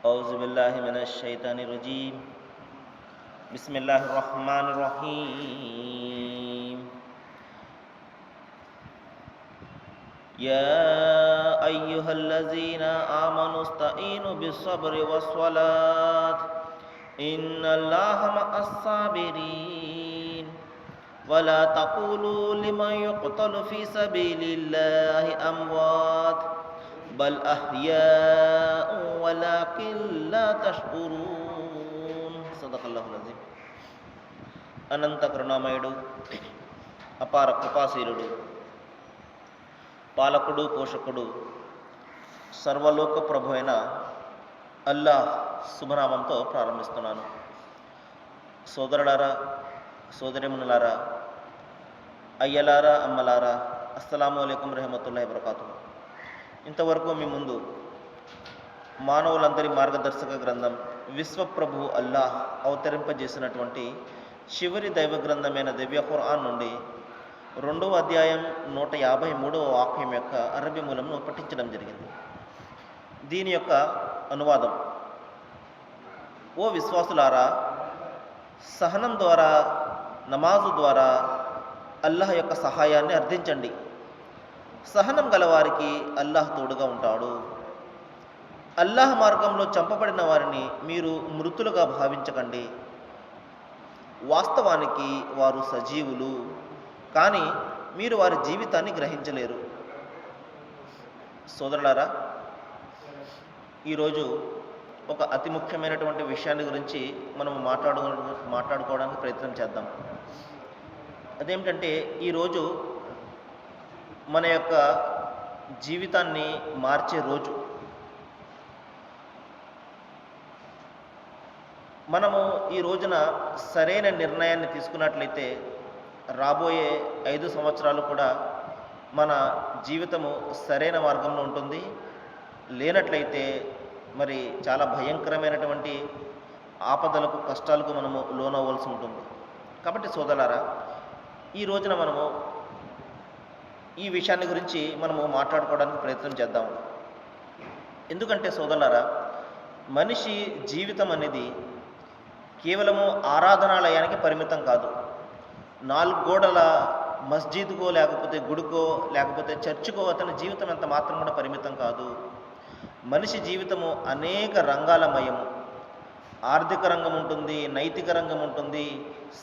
أعوذ بالله من الشيطان الرجيم. بسم الله الرحمن الرحيم. يا أيها الذين آمنوا استعينوا بالصبر والصلاة إن الله مع الصابرين ولا تقولوا لمن يقتل في سبيل الله أموات బల్ అహ్యాఉ వలాకిన్ లా తష్కురూన్. సదకల్లాహుల్ అజీమ్. అనంత కరుణామయుడు, అపార కృపాశీలుడు, పాలకుడు, పోషకుడు, సర్వలోక ప్రభు అయిన అల్లాహ్ శుభనామంతో ప్రారంభిస్తున్నాను. సోదరులారా, సోదరిమణులారా, అయ్యలారా, అమ్మలారా, అస్సలాము అలైకుం రహమతుల్లాహి వబరకాతుహు. ఇంతవరకు మీ ముందు మానవులందరి మార్గదర్శక గ్రంథం విశ్వప్రభు అల్లాహ్ అవతరింపజేసినటువంటి చివరి దైవ గ్రంథమైన దివ్య ఖురాన్ నుండి 2వ అధ్యాయం 153వ వాక్యం యొక్క అరబీ మూలంను పఠించడం జరిగింది. దీని యొక్క అనువాదం: ఓ విశ్వాసులారా, సహనం ద్వారా, నమాజు ద్వారా అల్లాహ్ యొక్క సహాయాన్ని అర్థించండి. సహనం గలవారికి అల్లాహ్ తోడుగా ఉంటాడు. అల్లాహ్ మార్గంలో చంపబడిన వారిని మీరు మృతులుగా భావించకండి. వాస్తవానికి వారు సజీవులు, కానీ మీరు వారి జీవితాన్ని గ్రహించలేరు. సోదరులారా, ఈరోజు ఒక అతి ముఖ్యమైనటువంటి విషయాన్ని గురించి మనం మాట్లాడుకోవడానికి ప్రయత్నం చేద్దాం. అదేమిటంటే, ఈరోజు మన యొక్క జీవితాన్ని మార్చే రోజు. మనము ఈ రోజున సరైన నిర్ణయాన్ని తీసుకున్నట్లయితే రాబోయే 5 సంవత్సరాలు కూడా మన జీవితము సరైన మార్గంలో ఉంటుంది. లేనట్లయితే మరి చాలా భయంకరమైనటువంటి ఆపదలకు, కష్టాలకు మనము లోనవ్వాల్సి ఉంటుంది. కాబట్టి సోదరులారా, ఈ రోజున మనము ఈ విషయాన్ని గురించి మనము మాట్లాడుకోవడానికి ప్రయత్నం చేద్దాం. ఎందుకంటే సోదరులారా, మనిషి జీవితం అనేది కేవలము ఆరాధనాలయానికి పరిమితం కాదు. 4 గోడల మస్జిద్కో, లేకపోతే గుడికో, లేకపోతే చర్చికో అతని జీవితం ఎంత మాత్రం కూడా పరిమితం కాదు. మనిషి జీవితము అనేక రంగాలమయము. ఆర్థిక రంగం ఉంటుంది, నైతిక రంగం ఉంటుంది,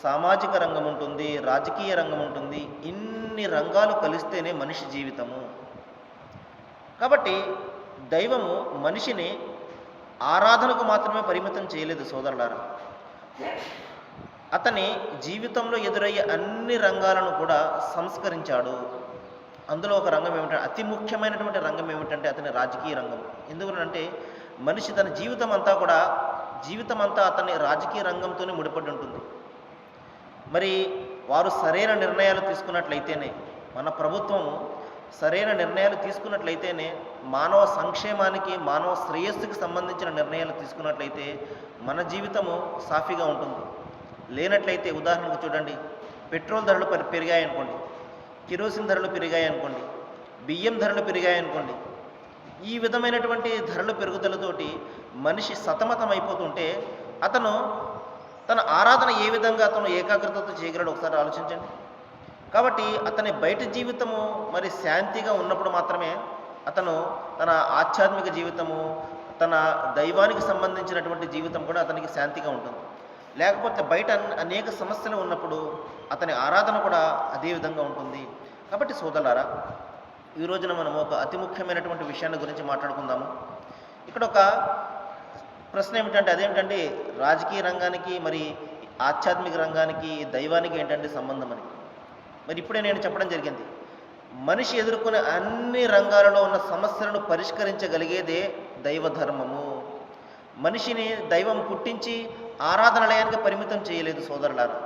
సామాజిక రంగం ఉంటుంది, రాజకీయ రంగం ఉంటుంది. ఇన్ని రంగాలు కలిస్తేనే మనిషి జీవితము. కాబట్టి దైవము మనిషిని ఆరాధనకు మాత్రమే పరిమితం చేయలేదు సోదరులారా. అతని జీవితంలో ఎదురయ్యే అన్ని రంగాలను కూడా సంస్కరించాడు. అందులో ఒక రంగం ఏమిటంటే, అతి ముఖ్యమైనటువంటి రంగం ఏమిటంటే అతని రాజకీయ రంగం. ఎందుకంటే మనిషి తన జీవితం అంతా అతని రాజకీయ రంగంతోనే ముడిపడి ఉంటుంది. మరి వారు సరైన నిర్ణయాలు తీసుకున్నట్లయితేనే, మన ప్రభుత్వము సరైన నిర్ణయాలు తీసుకున్నట్లయితేనే, మానవ సంక్షేమానికి, మానవ శ్రేయస్సుకి సంబంధించిన నిర్ణయాలు తీసుకున్నట్లయితే మన జీవితము సాఫీగా ఉంటుంది. లేనట్లయితే ఉదాహరణకు చూడండి, పెట్రోల్ ధరలు పెరిగాయనుకోండి, కిరోసిన్ ధరలు పెరిగాయనుకోండి, బియ్యం ధరలు పెరిగాయనుకోండి. ఈ విధమైనటువంటి ధరల పెరుగుదలతోటి మనిషి సతమతం అయిపోతుంటే అతను తన ఆరాధన ఏ విధంగా అతను ఏకాగ్రతతో చేయగలడు ఒకసారి ఆలోచించండి. కాబట్టి అతని బయట జీవితము మరి శాంతిగా ఉన్నప్పుడు మాత్రమే అతను తన ఆధ్యాత్మిక జీవితము, తన దైవానికి సంబంధించినటువంటి జీవితం కూడా అతనికి శాంతిగా ఉంటుంది. లేకపోతే బయట అనేక సమస్యలు ఉన్నప్పుడు అతని ఆరాధన కూడా అదే విధంగా ఉంటుంది. కాబట్టి సోదరులారా, ఈ రోజున మనం ఒక అతి ముఖ్యమైనటువంటి విషయాన్ని గురించి మాట్లాడుకుందాము. ఇక్కడ ఒక ప్రశ్న ఏమిటంటే, అదేమిటంటే రాజకీయ రంగానికి, మరి ఆధ్యాత్మిక రంగానికి, దైవానికి ఏంటంటే సంబంధం అని. మరి ఇప్పుడే నేను చెప్పడం జరిగింది, మనిషి ఎదుర్కొనే అన్ని రంగాలలో ఉన్న సమస్యలను పరిష్కరించగలిగేదే దైవ ధర్మము. మనిషిని దైవం పుట్టించి ఆరాధనాలయానికి పరిమితం చేయలేదు సోదరులారా.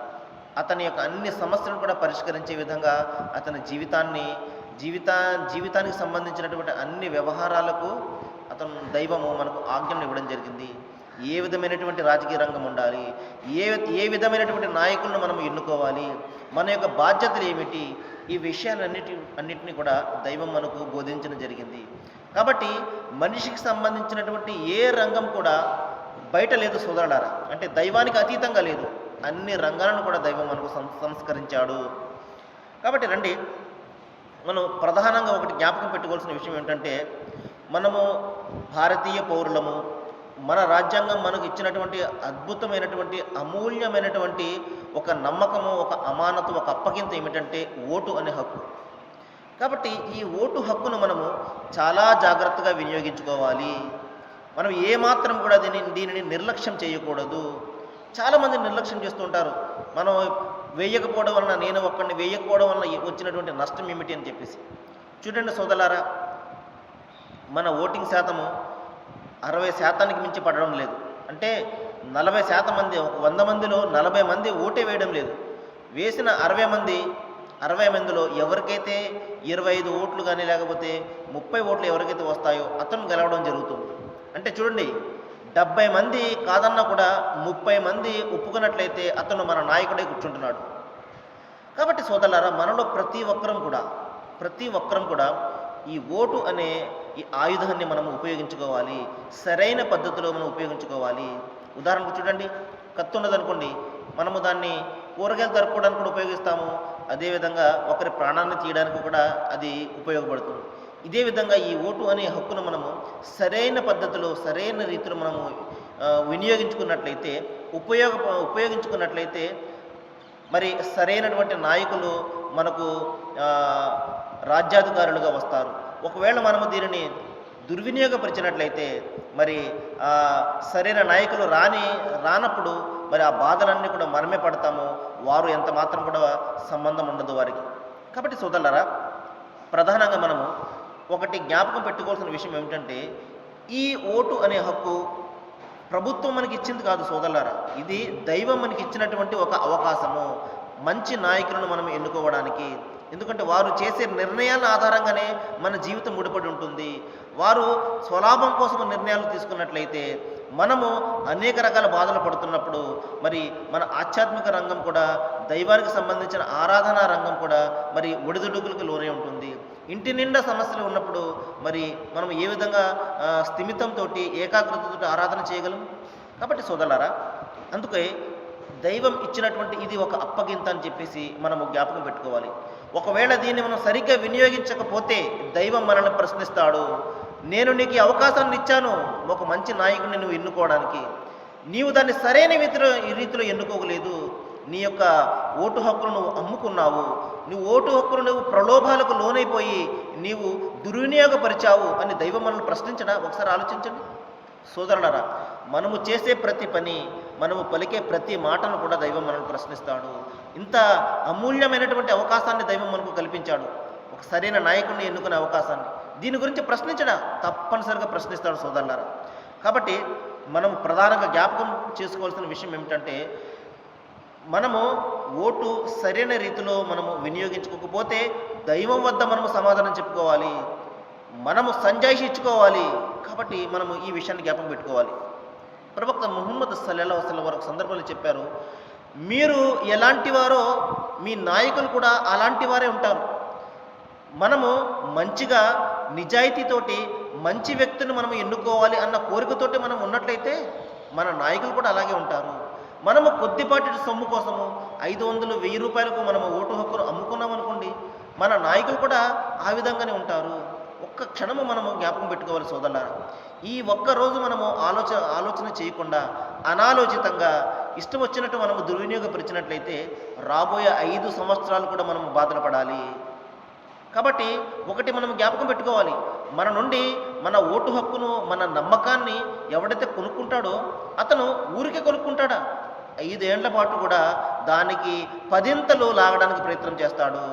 అతని యొక్క అన్ని సమస్యలను కూడా పరిష్కరించే విధంగా అతని జీవితానికి సంబంధించినటువంటి అన్ని వ్యవహారాలకు అతను దైవము మనకు ఆజ్ఞను ఇవ్వడం జరిగింది. ఏ విధమైనటువంటి రాజకీయ రంగం ఉండాలి, ఏ విధమైనటువంటి నాయకులను మనం ఎన్నుకోవాలి, మన యొక్క బాధ్యతలు ఏమిటి, ఈ విషయాలన్నిటిని కూడా దైవం మనకు బోధించడం జరిగింది. కాబట్టి మనిషికి సంబంధించినటువంటి ఏ రంగం కూడా బయట లేదు సోదరులారా, అంటే దైవానికి అతీతంగా లేదు. అన్ని రంగాలను కూడా దైవం మనకు సంస్కరించాడు. కాబట్టి రండి, మనం ప్రధానంగా ఒకటి జ్ఞాపకం పెట్టుకోవాల్సిన విషయం ఏంటంటే, మనము భారతీయ పౌరులము. మన రాజ్యాంగం మనకు ఇచ్చినటువంటి అద్భుతమైనటువంటి అమూల్యమైనటువంటి ఒక నమ్మకము, ఒక అమానత, ఒక అప్పగింత ఏమిటంటే ఓటు అనే హక్కు. కాబట్టి ఈ ఓటు హక్కును మనము చాలా జాగ్రత్తగా వినియోగించుకోవాలి. మనం ఏమాత్రం కూడా దీనిని నిర్లక్ష్యం చేయకూడదు. చాలామంది నిర్లక్ష్యం చేస్తుంటారు. మనం వేయకపోవడం వలన, నేను ఒక్కడిని వేయకపోవడం వలన వచ్చినటువంటి నష్టం ఏమిటి అని చెప్పేసి. చూడండి సోదరులారా, మన ఓటింగ్ శాతము 60% మించి పడడం లేదు. అంటే 40% మంది, 100 మందిలో 40 మంది ఓటే వేయడం లేదు. వేసిన 60 మందిలో ఎవరికైతే 25 ఓట్లు కానీ లేకపోతే 30 ఓట్లు ఎవరికైతే వస్తాయో అతను గెలవడం జరుగుతుంది. అంటే చూడండి, 70 మంది కాదన్నా కూడా 30 మంది ఒప్పుకున్నట్లయితే అతను మన నాయకుడే కూర్చుంటున్నాడు. కాబట్టి సోదరులారా, మనలో ప్రతి ఒక్కరం కూడా ఈ ఓటు అనే ఈ ఆయుధాన్ని మనం ఉపయోగించుకోవాలి. సరైన పద్ధతిలో మనం ఉపయోగించుకోవాలి. ఉదాహరణకు చూడండి, కత్తి ఉన్నదనుకోండి, మనము దాన్ని కూరగాయలు తరుపుకోవడానికి కూడా ఉపయోగిస్తాము. అదేవిధంగా ఒకరి ప్రాణాన్ని తీయడానికి కూడా అది ఉపయోగపడుతుంది. ఇదే విధంగా ఈ ఓటు అనే హక్కును మనము సరైన పద్ధతిలో, సరైన రీతిలో మనము ఉపయోగించుకున్నట్లయితే మరి సరైనటువంటి నాయకులు మనకు రాజ్యాధికారులుగా వస్తారు. ఒకవేళ మనము దీనిని దుర్వినియోగపరిచినట్లయితే మరి సరైన నాయకులు రానప్పుడు మరి ఆ బాధలన్నీ కూడా మనమే పడతాము. వారు ఎంత మాత్రం కూడా సంబంధం ఉండదు వారికి. కాబట్టి సోదరులారా, ప్రధానంగా మనము ఒకటి జ్ఞాపకం పెట్టుకోవాల్సిన విషయం ఏమిటంటే, ఈ ఓటు అనే హక్కు ప్రభుత్వం మనకి ఇచ్చింది కాదు సోదరులారా. ఇది దైవం మనకి ఇచ్చినటువంటి ఒక అవకాశము, మంచి నాయకులను మనం ఎన్నుకోవడానికి. ఎందుకంటే వారు చేసే నిర్ణయాల ఆధారంగానే మన జీవితం ముడిపడి ఉంటుంది. వారు స్వలాభం కోసం నిర్ణయాలు తీసుకున్నట్లయితే మనము అనేక రకాల బాధలు పడుతున్నప్పుడు మరి మన ఆధ్యాత్మిక రంగం కూడా, దైవానికి సంబంధించిన ఆరాధనా రంగం కూడా మరి ఒడిదుడుకులకు లోనే ఉంటుంది. ఇంటి నిండా సమస్యలు ఉన్నప్పుడు మరి మనం ఏ విధంగా స్థిమితంతో, ఏకాగ్రతతో ఆరాధన చేయగలం? కాబట్టి సోదరులారా, అందుకే దైవం ఇచ్చినటువంటి ఇది ఒక అప్పగింత అని చెప్పేసి మనము జ్ఞాపకం పెట్టుకోవాలి. ఒకవేళ దీన్ని మనం సరిగ్గా వినియోగించకపోతే దైవం మనల్ని ప్రశ్నిస్తాడు. నేను నీకు ఈ అవకాశాన్ని ఇచ్చాను, ఒక మంచి నాయకుడిని నువ్వు ఎన్నుకోవడానికి, నీవు దాన్ని సరైన రీతిలో ఎన్నుకోగలేదు. నీ యొక్క ఓటు హక్కును నువ్వు అమ్ముకున్నావు. ఓటు హక్కును నువ్వు ప్రలోభాలకు లోనైపోయి నీవు దుర్వినియోగపరిచావు అని దైవం మనల్ని ప్రశ్నించడా? ఒకసారి ఆలోచించండి సోదరులారా. మనము చేసే ప్రతి పని, మనము పలికే ప్రతి మాటను కూడా దైవం మనల్ని ప్రశ్నిస్తాడు. ఇంత అమూల్యమైనటువంటి అవకాశాన్ని దైవం మనకు కల్పించాడు, ఒక సరైన నాయకుడిని ఎన్నుకునే అవకాశాన్ని. దీని గురించి ప్రశ్నించడా? తప్పనిసరిగా ప్రశ్నిస్తాడు సోదరులారా. కాబట్టి మనం ప్రధానంగా జ్ఞాపకం చేసుకోవాల్సిన విషయం ఏమిటంటే, మనము ఓటు సరైన రీతిలో మనము వినియోగించుకోకపోతే దైవం వద్ద మనము సమాధానం చెప్పుకోవాలి, మనము సంజాయిషి ఇచ్చుకోవాలి. కాబట్టి మనము ఈ విషయాన్ని జ్ఞాపకం పెట్టుకోవాలి. ప్రవక్త ముహమ్మద్ సల్లల్లాహు అలైహి వసల్లం వారు ఒక సందర్భంలో చెప్పారు, మీరు ఎలాంటి వారో మీ నాయకులు కూడా అలాంటి వారే ఉంటారు. మనము మంచిగా నిజాయితీతోటి మంచి వ్యక్తిని మనం ఎన్నుకోవాలి అన్న కోరికతోటి మనం ఉన్నట్లయితే మన నాయకులు కూడా అలాగే ఉంటారు. మనము కొద్దిపాటి సొమ్ము కోసము 500, 1000 రూపాయలకు మనము ఓటు హక్కును అమ్ముకున్నాం అనుకోండి, మన నాయకులు కూడా ఆ విధంగానే ఉంటారు. ఒక్క క్షణము మనము జ్ఞాపకం పెట్టుకోవాలి సోదరులారా. ఈ ఒక్కరోజు మనము ఆలోచన చేయకుండా అనాలోచితంగా ఇష్టం వచ్చినట్టు మనము దుర్వినియోగపరిచినట్లయితే రాబోయే 5 సంవత్సరాలు కూడా మనము బాధలు పడాలి. కాబట్టి ఒకటి మనం జ్ఞాపకం పెట్టుకోవాలి, మన నుండి మన ఓటు హక్కును, మన నమ్మకాన్ని ఎవడైతే కొనుక్కుంటాడో అతను ఊరికే కొనుక్కుంటాడా? 5 ఏళ్ల పాటు కూడా దానికి 10 లాగడానికి ప్రయత్నం చేస్తాడు.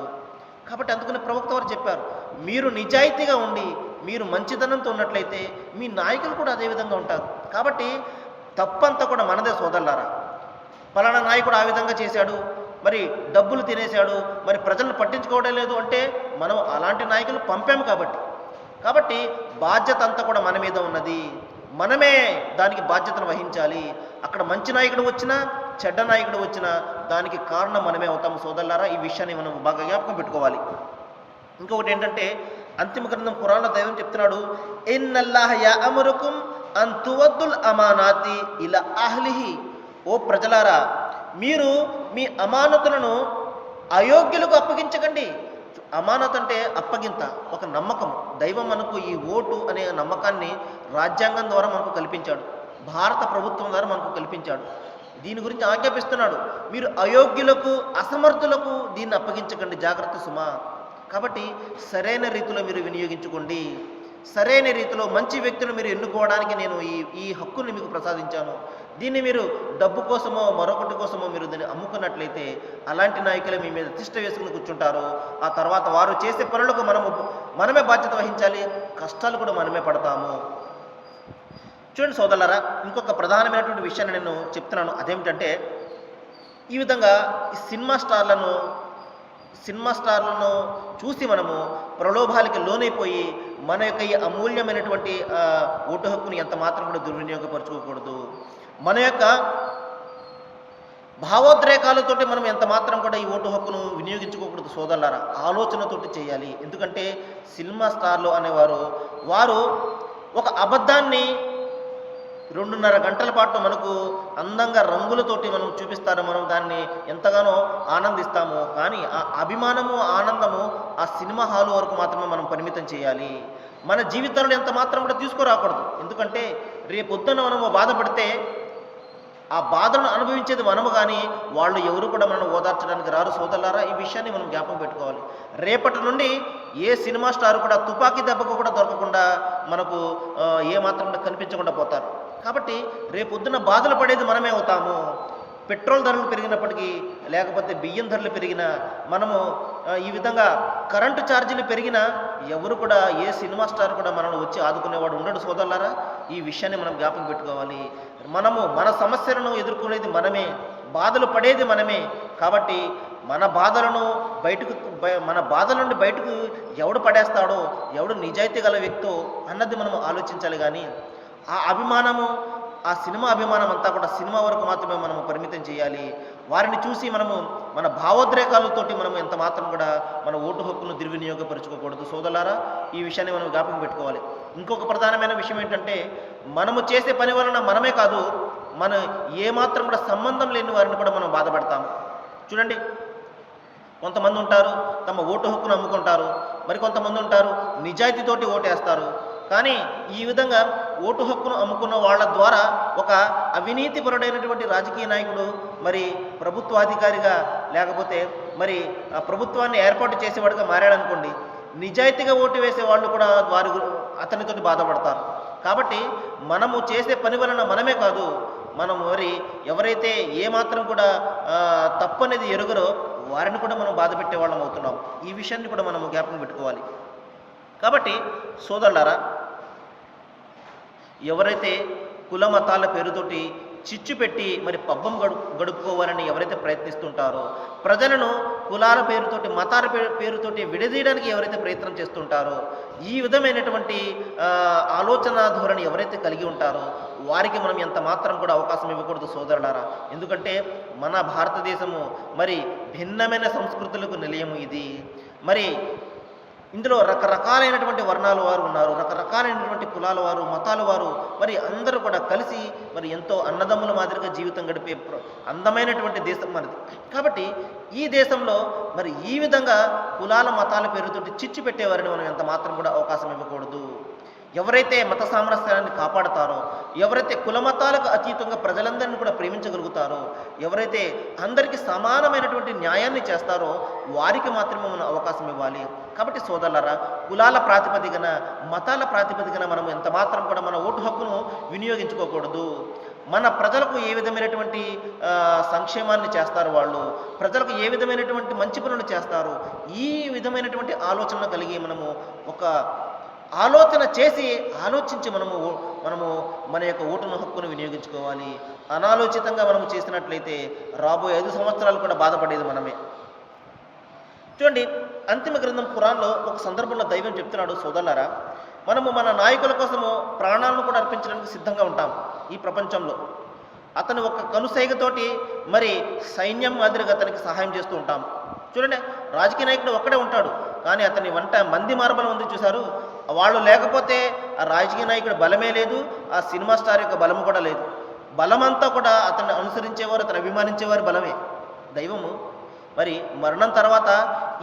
కాబట్టి అందుకని ప్రవక్త వారు చెప్పారు, మీరు నిజాయితీగా ఉండి మీరు మంచితనంతో ఉన్నట్లయితే మీ నాయకులు కూడా అదే విధంగా ఉంటారు. కాబట్టి తప్పంతా కూడా మనదే సోదరులారా. పలానా నాయకుడు ఆ విధంగా చేశాడు, మరి డబ్బులు తినేశాడు, మరి ప్రజలను పట్టించుకోవడం లేదు అంటే మనం అలాంటి నాయకులు పంపాము. కాబట్టి బాధ్యత అంతా కూడా మన మీద ఉన్నది, మనమే దానికి బాధ్యతను వహించాలి. అక్కడ మంచి నాయకుడు వచ్చినా చెడ్డ నాయకుడు వచ్చినా దానికి కారణం మనమే అవుతాము సోదరులారా. ఈ విషయాన్ని మనం బాగా జ్ఞాపకం పెట్టుకోవాలి. ఇంకొకటి ఏంటంటే, అంతిమ గ్రంథం ఖురాన్లో దైవం చెప్తున్నాడు, ఇన్నల్లాహ యఅమురుకుం అన్ తువద్దుల్ అమానాతి ఇలా అహ్లిహి. ఓ ప్రజలారా, మీరు మీ అమానతులను అయోగ్యులకు అప్పగించకండి. అమానత్ అంటే అప్పగింత, ఒక నమ్మకం. దైవం మనకు ఈ ఓటు అనే నమ్మకాన్ని రాజ్యాంగం ద్వారా మనకు కల్పించాడు, భారత ప్రభుత్వం ద్వారా మనకు కల్పించాడు. దీని గురించి ఆజ్ఞాపిస్తున్నాడు, మీరు అయోగ్యులకు అసమర్థులకు దీన్ని అప్పగించకండి, జాగ్రత్త సుమా. కాబట్టి సరైన రీతిలో మీరు వినియోగించుకోండి. సరైన రీతిలో మంచి వ్యక్తులను మీరు ఎన్నుకోవడానికి నేను ఈ హక్కుని మీకు ప్రసాదించాను. దీన్ని మీరు డబ్బు కోసమో మరొకటి కోసమో మీరు దీన్ని అమ్ముకున్నట్లయితే అలాంటి నాయకులే మీ మీద తిష్ట వేసుకుని కూర్చుంటారు. ఆ తర్వాత వారు చేసే పనులకు మనమే బాధ్యత వహించాలి, కష్టాలు కూడా మనమే పడతాము. చూడండి సోదరులారా, ఇంకొక ప్రధానమైనటువంటి విషయాన్ని నేను చెప్తున్నాను. అదేమిటంటే, ఈ విధంగా ఈ సినిమా స్టార్లను చూసి మనము ప్రలోభాలకి లోనైపోయి మన యొక్క ఈ అమూల్యమైనటువంటి ఓటు హక్కుని ఎంత మాత్రం కూడా దుర్వినియోగపరచుకోకూడదు. మన యొక్క భావోద్రేకాలతోటి మనం ఎంత మాత్రం కూడా ఈ ఓటు హక్కును వినియోగించుకోకూడదు సోదరులారా. ఆలోచనతోటి చేయాలి. ఎందుకంటే సినిమా స్టార్లు అనేవారు వారు ఒక అబద్ధాన్ని 2.5 గంటల పాటు మనకు అందంగా రంగులతోటి మనం చూపిస్తారు. మనం దాన్ని ఎంతగానో ఆనందిస్తాము. కానీ ఆ అభిమానము, ఆనందము ఆ సినిమా హాలు వరకు మాత్రమే మనం పరిమితం చేయాలి. మన జీవితంలో ఎంత మాత్రం కూడా తీసుకురాకూడదు. ఎందుకంటే రేపొద్దున మనము బాధపడితే ఆ బాధను అనుభవించేది మనము, కానీ వాళ్ళు ఎవరు కూడా మనం ఓదార్చడానికి రారు సోదరులారా. ఈ విషయాన్ని మనం జ్ఞాపకం పెట్టుకోవాలి. రేపటి నుండి ఏ సినిమా స్టార్ కూడా తుపాకీ దెబ్బకు కూడా దొరకకుండా మనకు ఏమాత్రం కూడా కనిపించకుండా పోతారు. కాబట్టి రేపొద్దున బాధలు పడేది మనమే అవుతాము. పెట్రోల్ ధరలు పెరిగినప్పటికీ, లేకపోతే బియ్యం ధరలు పెరిగినా, మనము ఈ విధంగా కరెంటు ఛార్జీలు పెరిగినా ఎవరు కూడా, ఏ సినిమా స్టార్ కూడా మనల్ని వచ్చి ఆదుకునేవాడు ఉండడు సోదరులారా. ఈ విషయాన్ని మనం జ్ఞాపకం పెట్టుకోవాలి. మనము మన సమస్యలను ఎదుర్కొనేది మనమే, బాధలు పడేది మనమే. కాబట్టి మన బాధల నుండి బయటకు ఎవడు పడేస్తాడో, ఎవడు నిజాయితీ గల వ్యక్తో అన్నది మనం ఆలోచించాలి. కానీ ఆ అభిమానము, ఆ సినిమా అభిమానం అంతా కూడా సినిమా వరకు మాత్రమే మనము పరిమితం చేయాలి. వారిని చూసి మనము మన భావోద్రేకాలతోటి మనము ఎంత మాత్రం కూడా మన ఓటు హక్కును దుర్వినియోగపరచుకోకూడదు సోదరులారా. ఈ విషయాన్ని మనం జ్ఞాపకం పెట్టుకోవాలి. ఇంకొక ప్రధానమైన విషయం ఏంటంటే, మనము చేసే పని వలన మనమే కాదు, మన ఏమాత్రం కూడా సంబంధం లేని వారిని కూడా మనం బాధపడతాము. చూడండి, కొంతమంది ఉంటారు తమ ఓటు హక్కును అమ్ముకుంటారు, మరి కొంతమంది ఉంటారు నిజాయితీతోటి ఓటేస్తారు. కానీ ఈ విధంగా ఓటు హక్కును అమ్ముకున్న వాళ్ళ ద్వారా ఒక అవినీతిపరుడైనటువంటి రాజకీయ నాయకుడు మరి ప్రభుత్వాధికారిగా, లేకపోతే మరి ప్రభుత్వాన్ని ఏర్పాటు చేసేవాడుగా మారాడనుకోండి, నిజాయితీగా ఓటు వేసే వాళ్ళు కూడా అతనితోటి బాధపడతారు. కాబట్టి మనము చేసే పని వలన మనమే కాదు, మనం ఎవరైతే ఏమాత్రం కూడా తప్పనేది ఎరుగరో వారిని కూడా మనం బాధ పెట్టే వాళ్ళం అవుతున్నాం. ఈ విషయాన్ని కూడా మనము జ్ఞాపకం పెట్టుకోవాలి. కాబట్టి సోదరులారా, ఎవరైతే కుల మతాల పేరుతోటి చిచ్చు పెట్టి మరి పబ్బం గడుపుకోవాలని ఎవరైతే ప్రయత్నిస్తుంటారో, ప్రజలను కులాల పేరుతోటి, మతాల పేరుతోటి విడదీయడానికి ఎవరైతే ప్రయత్నం చేస్తుంటారో, ఈ విధమైనటువంటి ఆలోచన ధోరణి ఎవరైతే కలిగి ఉంటారో వారికి మనం ఎంత మాత్రం కూడా అవకాశం ఇవ్వకూడదు సోదరులారా. ఎందుకంటే మన భారతదేశము మరి భిన్నమైన సంస్కృతులకు నిలయము ఇది. మరి ఇందులో రకరకాలైనటువంటి వర్ణాల వారు ఉన్నారు, రకరకాలైనటువంటి కులాల వారు, మతాల వారు, మరి అందరూ కూడా కలిసి మరి ఎంతో అన్నదమ్ముల మాదిరిగా జీవితం గడిపే అందమైనటువంటి దేశం మనది. కాబట్టి ఈ దేశంలో మరి ఈ విధంగా కులాల మతాల పేరుతోటి చిచ్చు పెట్టేవారిని మనం ఎంత మాత్రం కూడా అవకాశం ఇవ్వకూడదు. ఎవరైతే మత సామరస్యాన్ని కాపాడతారో, ఎవరైతే కులమతాలకు అతీతంగా ప్రజలందరినీ కూడా ప్రేమించగలుగుతారో, ఎవరైతే అందరికీ సమానమైనటువంటి న్యాయాన్ని చేస్తారో వారికి మాత్రమే మనం అవకాశం ఇవ్వాలి. కాబట్టి సోదరులారా, కులాల ప్రాతిపదికన, మతాల ప్రాతిపదికన మనం ఎంత మాత్రం కూడా మన ఓటు హక్కును వినియోగించుకోకూడదు. మన ప్రజలకు ఏ విధమైనటువంటి సంక్షేమాన్ని చేస్తారు, వాళ్ళు ప్రజలకు ఏ విధమైనటువంటి మంచి పనులు చేస్తారు, ఈ విధమైనటువంటి ఆలోచన కలిగి మనము ఒక ఆలోచన చేసి ఆలోచించి మనము మన యొక్క ఓటును హక్కును వినియోగించుకోవాలి. అనాలోచితంగా మనము చేసినట్లయితే రాబోయే 5 సంవత్సరాలు కూడా బాధపడేది మనమే. చూడండి, అంతిమ గ్రంథం ఖురాన్లో ఒక సందర్భంలో దైవం చెప్తున్నాడు, సోదరులారా, మనము మన నాయకుల కోసము ప్రాణాలను కూడా అర్పించడానికి సిద్ధంగా ఉంటాం. ఈ ప్రపంచంలో అతను ఒక కనుసైగతోటి మరి సైన్యం మాదిరిగా అతనికి సహాయం చేస్తూ ఉంటాం. చూడండి, రాజకీయ నాయకుడు ఒక్కడే ఉంటాడు, కానీ అతని వంట మంది మార్బలం ఉంది చూశారు, వాళ్ళు లేకపోతే ఆ రాజకీయ నాయకుడి బలమే లేదు, ఆ సినిమా స్టార్ యొక్క బలము కూడా లేదు. బలమంతా కూడా అతన్ని అనుసరించేవారు, అతను అభిమానించేవారు బలమే. దైవము మరి మరణం తర్వాత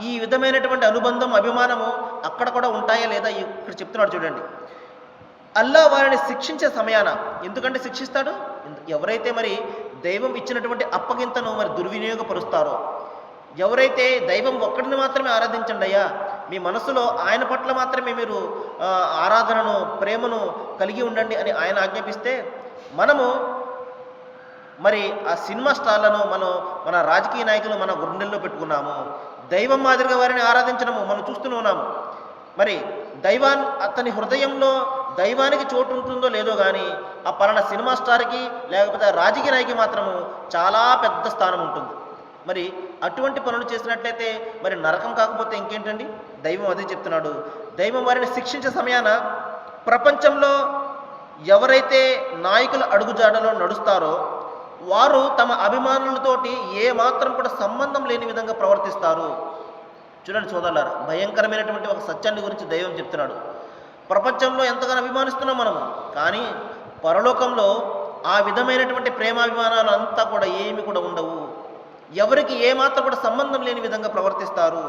ఈ విధమైనటువంటి అనుబంధం, అభిమానము అక్కడ కూడా ఉంటాయా లేదా ఇక్కడ చెప్తున్నాడు చూడండి. అల్లా వారిని శిక్షించే సమయాన, ఎందుకంటే శిక్షిస్తాడు, ఎవరైతే మరి దైవం ఇచ్చినటువంటి అప్పగింతను మరి దుర్వినియోగపరుస్తారో, ఎవరైతే దైవం ఒక్కడిని మాత్రమే ఆరాధించండి అయ్యా, మీ మనసులో ఆయన పట్ల మాత్రమే మీరు ఆరాధనను, ప్రేమను కలిగి ఉండండి అని ఆయన ఆజ్ఞాపిస్తే, మనము మరి ఆ సినిమా స్టార్లను మన రాజకీయ నాయకులు మన గుండెల్లో పెట్టుకున్నాము. దైవం మాదిరిగా వారిని ఆరాధించడము మనం చూస్తూనే ఉన్నాము. మరి అతని హృదయంలో దైవానికి చోటు ఉంటుందో లేదో కానీ ఆ పలానా సినిమా స్టార్కి లేకపోతే రాజకీయ నాయకి మాత్రము చాలా పెద్ద స్థానం ఉంటుంది. మరి అటువంటి పనులు చేసినట్లయితే మరి నరకం కాకపోతే ఇంకేంటండి? దైవం అదే చెప్తున్నాడు. దైవం వారిని శిక్షించే సమయాన ప్రపంచంలో ఎవరైతే నాయకుల అడుగుజాడలో నడుస్తారో వారు తమ అభిమానులతోటి ఏ మాత్రం కూడా సంబంధం లేని విధంగా ప్రవర్తిస్తారు. చూడండి సోదరులారా, భయంకరమైనటువంటి ఒక సత్యాన్ని గురించి దైవం చెప్తున్నాడు. ప్రపంచంలో ఎంతగానో అభిమానిస్తున్నాం మనము, కానీ పరలోకంలో ఆ విధమైనటువంటి ప్రేమాభిమానాలు అంతా కూడా ఏమి కూడా ఉండవు. ఎవరికి ఏమాత్రం కూడా సంబంధం లేని విధంగా ప్రవర్తిస్తారు.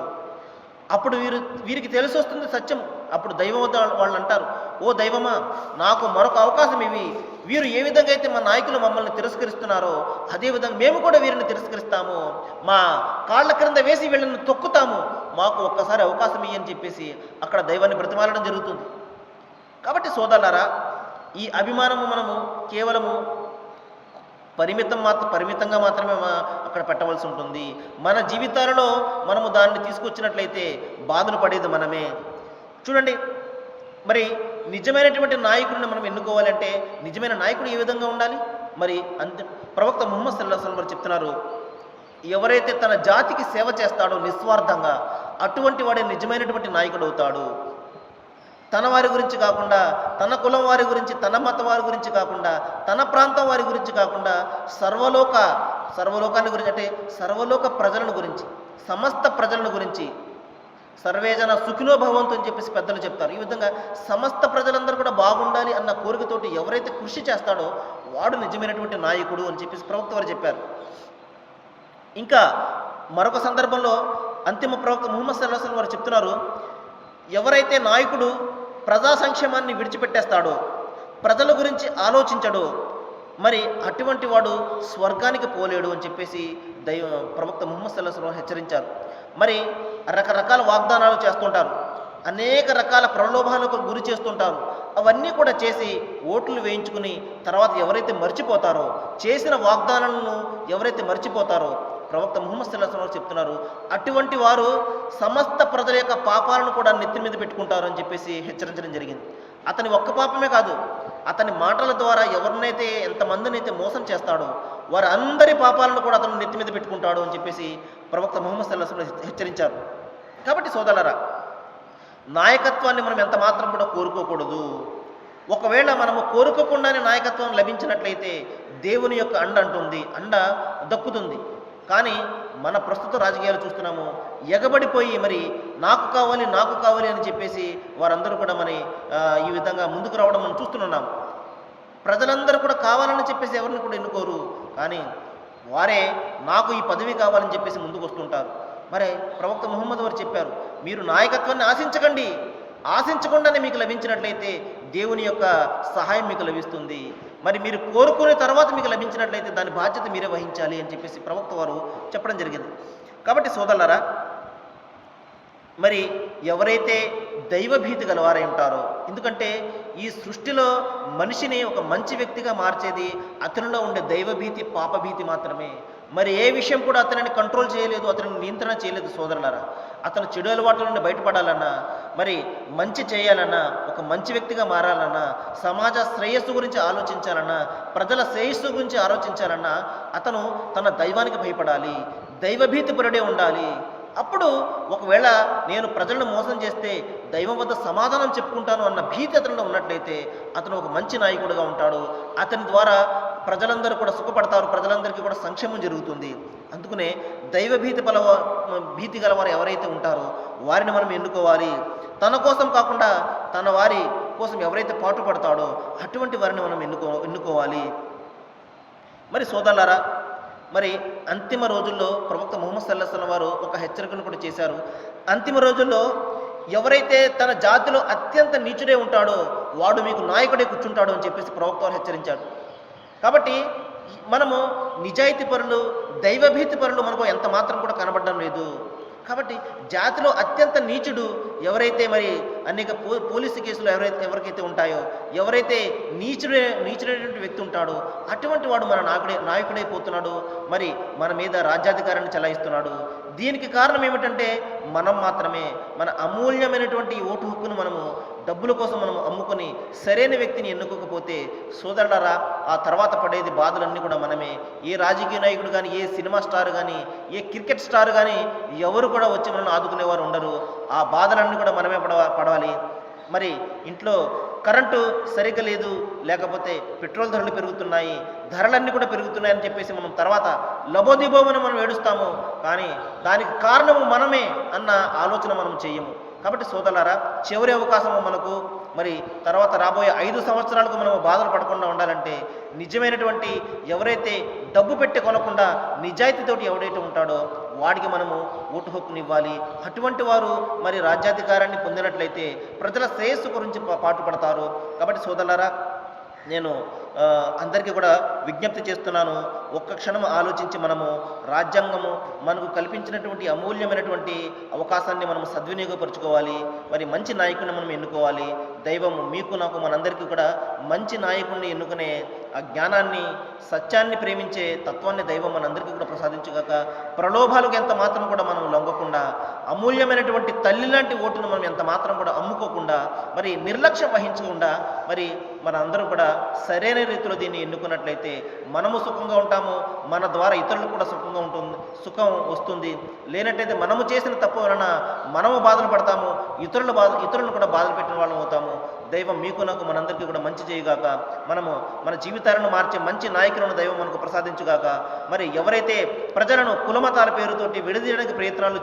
అప్పుడు వీరికి తెలిసి వస్తుంది సత్యం. అప్పుడు దైవం వద్ద వాళ్ళు అంటారు, ఓ దైవమా, నాకు మరొక అవకాశం ఇవి. వీరు ఏ విధంగా అయితే మా నాయకులు మమ్మల్ని తిరస్కరిస్తున్నారో అదేవిధంగా మేము కూడా వీరిని తిరస్కరిస్తాము, మా కాళ్ళ క్రింద వేసి వీళ్ళని తొక్కుతాము, మాకు ఒక్కసారి అవకాశం ఇయ్యని చెప్పేసి అక్కడ దైవాన్ని బ్రతిమాలడం జరుగుతుంది. కాబట్టి సోదరులారా, ఈ అభిమానము మనము కేవలము పరిమితంగా మాత్రమే అక్కడ పెట్టవలసి ఉంటుంది. మన జీవితాలలో మనము దాన్ని తీసుకొచ్చినట్లయితే బాధలు పడేది మనమే. చూడండి, మరి నిజమైనటువంటి నాయకుడిని మనం ఎన్నుకోవాలంటే నిజమైన నాయకుడు ఏ విధంగా ఉండాలి? మరి ప్రవక్త ముహమ్మద్ సల్లల్లాహు అలైహి వసల్లం వారు చెప్తున్నారు, ఎవరైతే తన జాతికి సేవ చేస్తాడో నిస్వార్థంగా, అటువంటి వాడే నిజమైనటువంటి నాయకుడు అవుతాడు. తన వారి గురించి కాకుండా, తన కులం వారి గురించి, తన మత వారి గురించి కాకుండా, తన ప్రాంతం వారి గురించి కాకుండా, సర్వలోకాన్ని గురించి, అంటే సర్వలోక ప్రజలను గురించి, సమస్త ప్రజలను గురించి, సర్వేజన సుఖినో భవంతు అని చెప్పేసి పెద్దలు చెప్తారు. ఈ విధంగా సమస్త ప్రజలందరూ కూడా బాగుండాలి అన్న కోరికతోటి ఎవరైతే కృషి చేస్తాడో వాడు నిజమైనటువంటి నాయకుడు అని చెప్పేసి ప్రవక్త వారు చెప్పారు. ఇంకా మరొక సందర్భంలో అంతిమ ప్రవక్త ముహమ్మద్ సల్లల్లాహు అలైహి వసల్లం వారు చెప్తున్నారు, ఎవరైతే నాయకుడు ప్రజా సంక్షేమాన్ని విడిచిపెట్టేస్తాడో, ప్రజల గురించి ఆలోచించడో, మరి అటువంటి వాడు స్వర్గానికి పోలేడు అని చెప్పేసి ప్రవక్త ముహమ్మద్ సల్లల్లాహు అలైహి వసల్లం హెచ్చరించారు. మరి రకరకాల వాగ్దానాలు చేస్తుంటారు, అనేక రకాల ప్రలోభాలకు గురి చేస్తుంటారు. అవన్నీ కూడా చేసి ఓట్లు వేయించుకుని తర్వాత ఎవరైతే మర్చిపోతారో, చేసిన వాగ్దానాలను ఎవరైతే మర్చిపోతారో, ప్రవక్త ముహమ్మద్ సల్లల్లాహు అలైహి వసల్లం చెప్తున్నారు, అటువంటి వారు సమస్త ప్రజల యొక్క పాపాలను కూడా నెత్తి మీద పెట్టుకుంటారు అని చెప్పేసి హెచ్చరించడం జరిగింది. అతని ఒక్క పాపమే కాదు, అతని మాటల ద్వారా ఎవరినైతే ఎంతమందిని అయితే మోసం చేస్తాడో వారి అందరి పాపాలను కూడా అతను నెత్తి మీద పెట్టుకుంటాడు అని చెప్పేసి ప్రవక్త ముహమ్మద్ సల్లల్లాహు అలైహి వసల్లం హెచ్చరించారు. కాబట్టి సోదరులారా, నాయకత్వాన్ని మనం ఎంత మాత్రం కూడా కోరుకోకూడదు. ఒకవేళ మనము కోరుకోకుండానే నాయకత్వం లభించినట్లయితే దేవుని యొక్క అండ దక్కుతుంది. కానీ మన ప్రస్తుత రాజకీయాలు చూస్తున్నాము, ఎగబడిపోయి మరి నాకు కావాలి అని చెప్పేసి వారందరూ కూడా ఈ విధంగా ముందుకు రావడం మనం చూస్తున్నాం. ప్రజలందరూ కూడా కావాలని చెప్పేసి ఎవరిని కూడా ఎన్నుకోరు, కానీ వారే నాకు ఈ పదవి కావాలని చెప్పేసి ముందుకు వస్తుంటారు. మరి ప్రవక్త ముహమ్మద్ వారు చెప్పారు, మీరు నాయకత్వాన్ని ఆశించకుండానే మీకు లభించినట్లయితే దేవుని యొక్క సహాయం మీకు లభిస్తుంది. మరి మీరు కోరుకునే తర్వాత మీకు లభించినట్లయితే దాని బాధ్యత మీరే వహించాలి అని చెప్పేసి ప్రవక్త వారు చెప్పడం జరిగింది. కాబట్టి సోదరులారా, మరి ఎవరైతే దైవభీతి గలవారై ఉంటారో, ఎందుకంటే ఈ సృష్టిలో మనిషిని ఒక మంచి వ్యక్తిగా మార్చేది అతనిలో ఉండే దైవభీతి, పాపభీతి మాత్రమే. మరి ఏ విషయం కూడా అతనిని కంట్రోల్ చేయలేదు, అతనిని నియంత్రణ చేయలేదు. సోదరులారా, అతను చెడు అలవాట్ల నుండి బయటపడాలన్నా, మరి మంచి చేయాలన్నా, ఒక మంచి వ్యక్తిగా మారాలన్నా, సమాజ శ్రేయస్సు గురించి ఆలోచించాలన్నా, ప్రజల శ్రేయస్సు గురించి ఆలోచించాలన్నా అతను తన దైవానికి భయపడాలి, దైవభీతి పరుడే ఉండాలి. అప్పుడు ఒకవేళ నేను ప్రజలను మోసం చేస్తే దైవం వద్ద సమాధానం చెప్పుకుంటాను అన్న భీతి అతనిలో ఉన్నట్లయితే అతను ఒక మంచి నాయకుడిగా ఉంటాడు. అతని ద్వారా ప్రజలందరూ కూడా సుఖపడతారు, ప్రజలందరికీ కూడా సంక్షేమం జరుగుతుంది. అందుకనే దైవభీతి భీతి గలవారు ఎవరైతే ఉంటారో వారిని మనం ఎన్నుకోవాలి. తన కోసం కాకుండా తన వారి కోసం ఎవరైతే పాటుపడతాడో అటువంటి వారిని మనం ఎన్నుకోవాలి. మరి సోదరులారా, మరి అంతిమ రోజుల్లో ప్రవక్త ముహమ్మద్ సల్లల్లాహు అలైహి వసల్లం వారు ఒక హెచ్చరికను కూడా చేశారు. అంతిమ రోజుల్లో ఎవరైతే తన జాతిలో అత్యంత నీచుడే ఉంటాడో వాడు మీకు నాయకుడే కూర్చుంటాడు అని చెప్పేసి ప్రవక్త వారు హెచ్చరించాడు. కాబట్టి మనము నిజాయితీ పరులు, దైవభీతి పరులు మనకు ఎంత మాత్రం కూడా కనబడడం లేదు. కాబట్టి జాతిలో అత్యంత నీచుడు ఎవరైతే, మరి అనేక పోలీసు కేసులు ఎవరికైతే ఉంటాయో, ఎవరైతే నీచుడైనటువంటి వ్యక్తి ఉంటాడో అటువంటి వాడు మన నాయకుడైపోతున్నాడు, మరి మన మీద రాజ్యాధికారాన్ని చెలాయిస్తున్నాడు. దీనికి కారణం ఏమిటంటే మనం మాత్రమే మన అమూల్యమైనటువంటి ఓటు హక్కును మనము డబ్బుల కోసం మనం అమ్ముకొని సరైన వ్యక్తిని ఎన్నుకోకపోతే సోదరులారా, ఆ తర్వాత పడేది బాధలన్నీ కూడా మనమే. ఏ రాజకీయ నాయకుడు కానీ, ఏ సినిమా స్టార్ కానీ, ఏ క్రికెట్ స్టార్ కానీ ఎవరు కూడా వచ్చి మనల్ని ఆదుకునేవారు ఉండరు. ఆ బాధలన్నీ కూడా మనమే పడవాలి. మరి ఇంట్లో కరెంటు సరిగ్గా లేదు, లేకపోతే పెట్రోల్ ధరలు పెరుగుతున్నాయి, ధరలన్నీ కూడా పెరుగుతున్నాయని చెప్పేసి మనం తర్వాత లబోదిబోమని మనం ఏడుస్తాము, కానీ దానికి కారణము మనమే అన్న ఆలోచన మనం చేయము. కాబట్టి సోదరులారా, చివరి అవకాశము మనకు, మరి తర్వాత రాబోయే 5 సంవత్సరాలకు మనం బాధలు పడకుండా ఉండాలంటే నిజమైనటువంటి ఎవరైతే డబ్బు పెట్టి కొనకుండా నిజాయితీతోటి ఎవరైతే ఉంటాడో వాడికి మనము ఓటు హక్కునివ్వాలి. అటువంటి వారు మరి రాజ్యాధికారాన్ని పొందినట్లయితే ప్రజల శ్రేయస్సు గురించి పాటుపడతారు. కాబట్టి సోదరులారా, నేను అందరికీ కూడా విజ్ఞప్తి చేస్తున్నాను, ఒక్క క్షణం ఆలోచించి మనము రాజ్యాంగము మనకు కల్పించినటువంటి అమూల్యమైనటువంటి అవకాశాన్ని మనం సద్వినియోగపరుచుకోవాలి. మరి మంచి నాయకుడిని మనం ఎన్నుకోవాలి. దైవము మీకు నాకు మనందరికీ కూడా మంచి నాయకుడిని ఎన్నుకునే ఆ జ్ఞానాన్ని, సత్యాన్ని ప్రేమించే తత్వాన్ని దైవం మనందరికీ కూడా ప్రసాదించుగాక. ప్రలోభాలకు ఎంత మాత్రం కూడా మనం లొంగకుండా, అమూల్యమైనటువంటి తల్లి లాంటి ఓటును మనం ఎంత మాత్రం కూడా అమ్ముకోకుండా, మరి నిర్లక్ష్యం వహించకుండా, మరి మనందరం కూడా సరైన రీతిలో దీన్ని ఎన్నుకున్నట్లయితే మనము సుఖంగా ఉంటాము, మన ద్వారా ఇతరులకు కూడా సుఖం వస్తుంది. లేనట్టయితే మనము చేసిన తప్పు వలన మనము బాధలు పడతాము, ఇతరులను కూడా బాధలు పెట్టిన వాళ్ళం అవుతాము. దైవం మీకు నాకు మనందరికీ కూడా మంచి చేయగాక. మనము మన జీవితాలను మార్చే మంచి నాయకులను దైవం మనకు ప్రసాదించుగాక. మరి ఎవరైతే ప్రజలను కులమతాల పేరుతోటి విడదీయడానికి ప్రయత్నాలు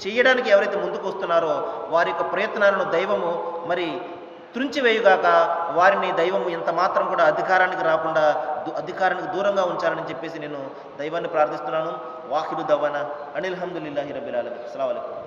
చేయడానికి ఎవరైతే ముందుకు వస్తున్నారో వారి యొక్క ప్రయత్నాలను దైవము మరి త్రుంచివేయుగాక. వారిని దైవము ఎంత మాత్రం కూడా అధికారానికి దూరంగా ఉంచాలని చెప్పేసి నేను దైవాన్ని ప్రార్థిస్తున్నాను. వాహిరు దవ్వానా అనిల్ హమ్దులిల్లాహి రబ్బిల్ ఆలమీన్. అస్సలాము అలైకుం.